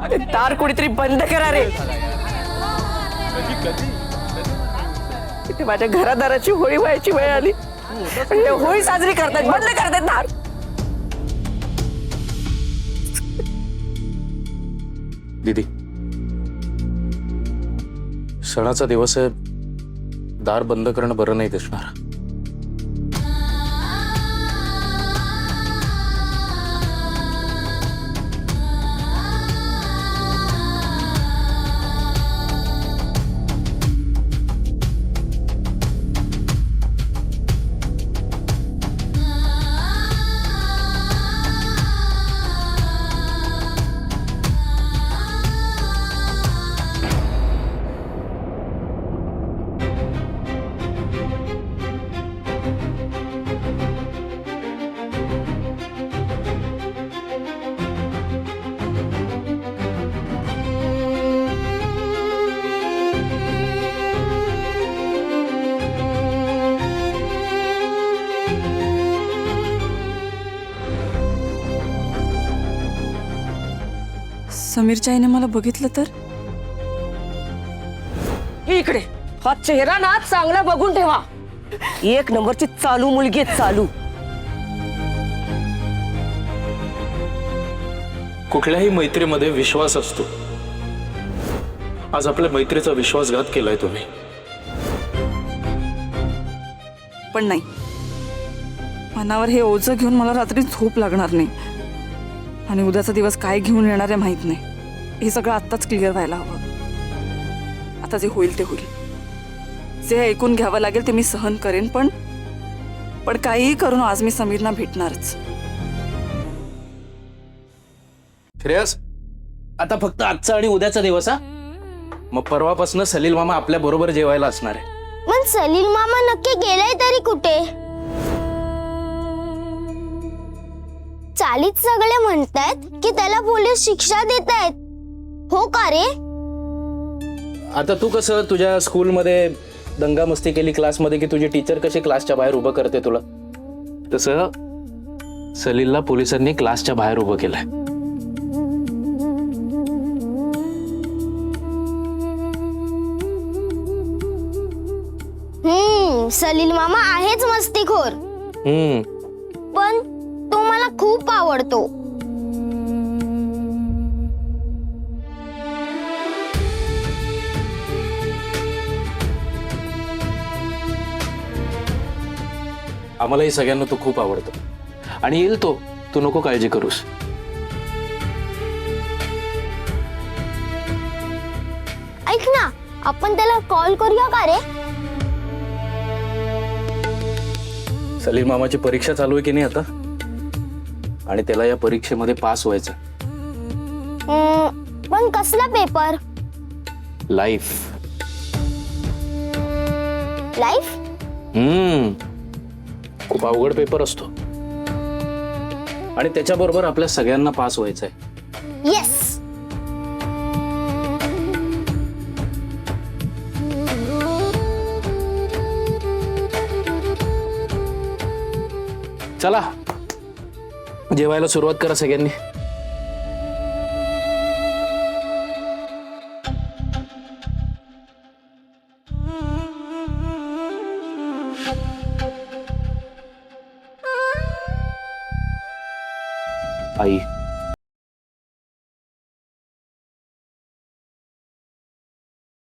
अरे दार कुणीतरी बंद करा रे. इथे माझ्या घरादाराची होळी व्हायची वेळ आली. होळी साजरी करतात, बंद करतात दार. दीदी, सणाचा दिवस आहे, दार बंद करणं बरं नाही दिसणार. समीरच्या आईने मला बघितलं तर इकडे हा चेहरा ना चांगला बघून ठेवा. एक नंबरची चालू मुलगी आहे, चालू. कुठल्याही मैत्रीमध्ये विश्वास असतो. आज आपल्या मैत्रीचा विश्वासघात केलाय तुम्ही. पण नाही, मनावर हे ओझं घेऊन मला रात्री झोप लागणार नाही. आणि उद्याचा दिवस काय घेऊन येणार आहे माहित नाही. हे सगळं आत्ताच क्लिअर व्हायला हवं. आता जे होईल ते होईल. जे ऐकून घ्यावं लागेल ते मी सहन करेन. पण काहीही करून आज मी समीरना भेटणारच. श्रेयस, आता फक्त आजचा आणि उद्याचा दिवस हा. मग परवापासून सलील मामा आपल्या बरोबर जेवायला असणार आहे. पण सलील मामा नक्की गेलाय तरी कुठे? चालीत सगळे म्हणतायत की त्याला पोलीस शिक्षा देत आहेत. हो का रे? आता तू कसं तुझ्या स्कूलमध्ये दंगा मस्ती केली क्लासमध्ये की तुझी टीचर कशी क्लासच्या बाहेर उभं करते तुला, तसं सलीलला पोलिसांनी क्लासच्या बाहेर उभं केलंय. सलील मामा आहेच मस्तीखोर. पण तो मला खूप आवडतो. आम्हालाही सगळ्यांना तो खूप आवडतो आणि येईल तो. तू नको काळजी करूस. ऐक ना, आपण त्याला कॉल करूया का रे? सलील मामाची परीक्षा चालू आहे की नाही आता, आणि त्याला या परीक्षेमध्ये पास व्हायचं. पण कसला पेपर? लाईफ. लाईफ? खूप अवघड पेपर असतो आणि त्याच्याबरोबर आपल्या सगळ्यांना पास व्हायचंय. येस. चला जेवायला सुरुवात करा सगळ्यांनी. आई